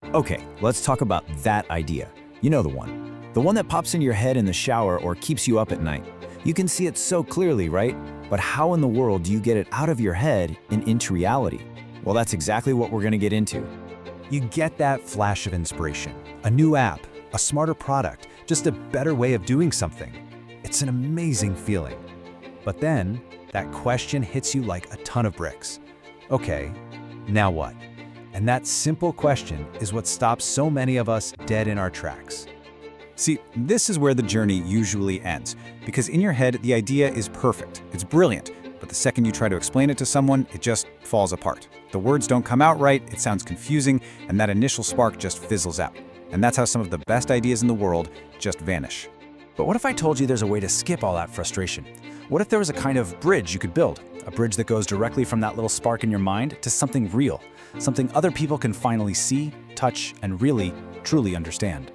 Okay, let's talk about that idea. You know the one. The one that pops in your head in the shower or keeps you up at night. You can see it so clearly, right? But how in the world do you get it out of your head and into reality? Well, that's exactly what we're gonna get into. You get that flash of inspiration, a new app, a smarter product, just a better way of doing something. It's an amazing feeling. But then, that question hits you like a ton of bricks. Okay, now what? And that simple question is what stops so many of us dead in our tracks. See, this is where the journey usually ends, because in your head, the idea is perfect, it's brilliant, but the second you try to explain it to someone, it just falls apart. The words don't come out right, it sounds confusing, and that initial spark just fizzles out. And that's how some of the best ideas in the world just vanish. But what if I told you there's a way to skip all that frustration? What if there was a kind of bridge you could build? A bridge that goes directly from that little spark in your mind to something real, something other people can finally see, touch, and really, truly understand.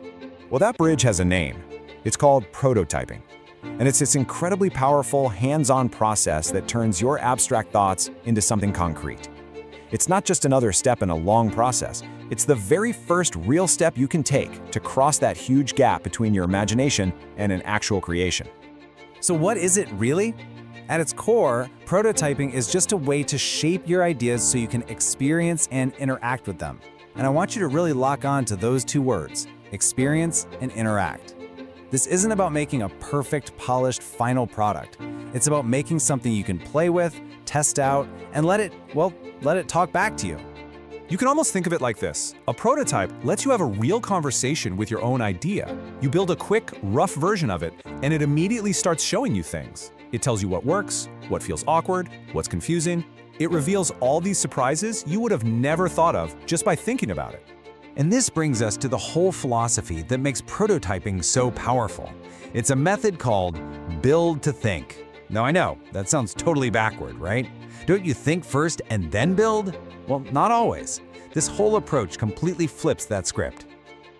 Well, that bridge has a name. It's called prototyping. And it's this incredibly powerful, hands-on process that turns your abstract thoughts into something concrete. It's not just another step in a long process. It's the very first real step you can take to cross that huge gap between your imagination and an actual creation. So what is it really? At its core, prototyping is just a way to shape your ideas so you can experience and interact with them. And I want you to really lock on to those two words, experience and interact. This isn't about making a perfect, polished, final product. It's about making something you can play with, test out, and let it talk back to you. You can almost think of it like this. A prototype lets you have a real conversation with your own idea. You build a quick, rough version of it, and it immediately starts showing you things. It tells you what works, what feels awkward, what's confusing. It reveals all these surprises you would have never thought of just by thinking about it. And this brings us to the whole philosophy that makes prototyping so powerful. It's a method called build to think. Now I know, that sounds totally backward, right? Don't you think first and then build? Well, not always. This whole approach completely flips that script.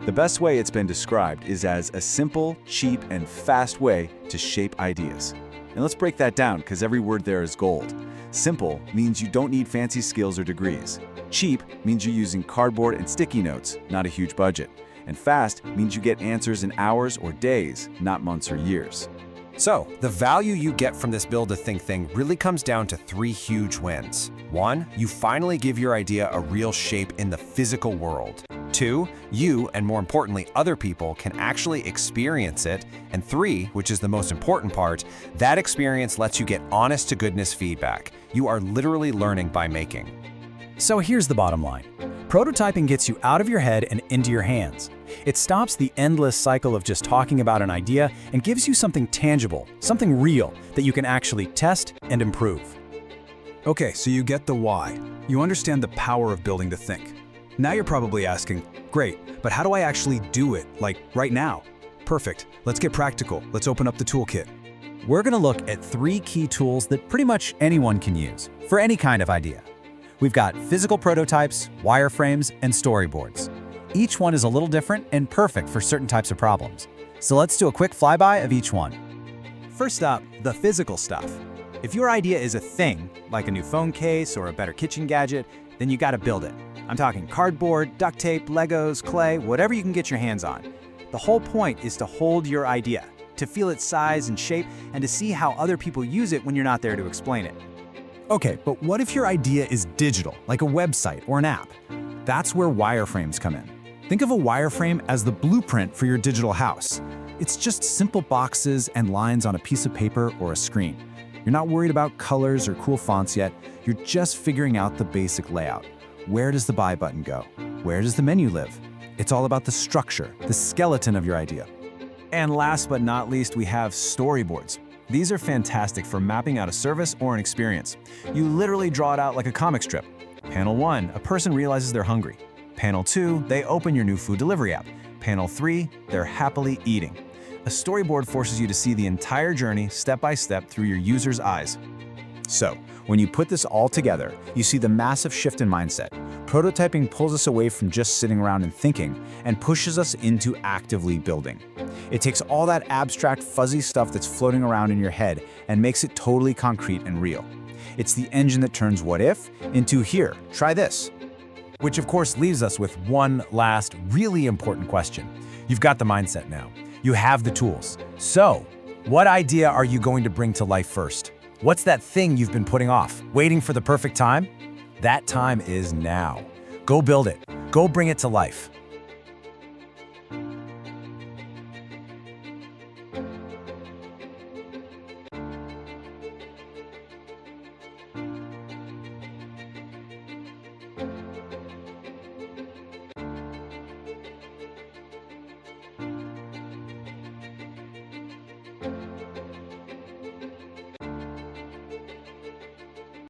The best way it's been described is as a simple, cheap, and fast way to shape ideas. And let's break that down because every word there is gold. Simple means you don't need fancy skills or degrees. Cheap means you're using cardboard and sticky notes, not a huge budget. And fast means you get answers in hours or days, not months or years. So, the value you get from this build to think thing really comes down to three huge wins. 1, you finally give your idea a real shape in the physical world. 2, you, and more importantly, other people can actually experience it. And 3, which is the most important part, that experience lets you get honest to goodness feedback. You are literally learning by making. So here's the bottom line. Prototyping gets you out of your head and into your hands. It stops the endless cycle of just talking about an idea and gives you something tangible, something real that you can actually test and improve. Okay, so you get the why. You understand the power of building to think. Now you're probably asking, great, but how do I actually do it, like right now? Perfect, let's get practical. Let's open up the toolkit. We're gonna look at 3 key tools that pretty much anyone can use for any kind of idea. We've got physical prototypes, wireframes, and storyboards. Each one is a little different and perfect for certain types of problems. So let's do a quick flyby of each one. First up, the physical stuff. If your idea is a thing, like a new phone case or a better kitchen gadget, then you gotta build it. I'm talking cardboard, duct tape, Legos, clay, whatever you can get your hands on. The whole point is to hold your idea, to feel its size and shape, and to see how other people use it when you're not there to explain it. Okay, but what if your idea is digital, like a website or an app? That's where wireframes come in. Think of a wireframe as the blueprint for your digital house. It's just simple boxes and lines on a piece of paper or a screen. You're not worried about colors or cool fonts yet. You're just figuring out the basic layout. Where does the buy button go? Where does the menu live? It's all about the structure, the skeleton of your idea. And last but not least, we have storyboards. These are fantastic for mapping out a service or an experience. You literally draw it out like a comic strip. Panel 1, a person realizes they're hungry. Panel 2, they open your new food delivery app. Panel 3, they're happily eating. A storyboard forces you to see the entire journey step by step through your user's eyes. So, when you put this all together, you see the massive shift in mindset. Prototyping pulls us away from just sitting around and thinking and pushes us into actively building. It takes all that abstract, fuzzy stuff that's floating around in your head and makes it totally concrete and real. It's the engine that turns what if into here, try this. Which of course leaves us with one last really important question. You've got the mindset now. You have the tools. So, what idea are you going to bring to life first? What's that thing you've been putting off, waiting for the perfect time? That time is now. Go build it. Go bring it to life.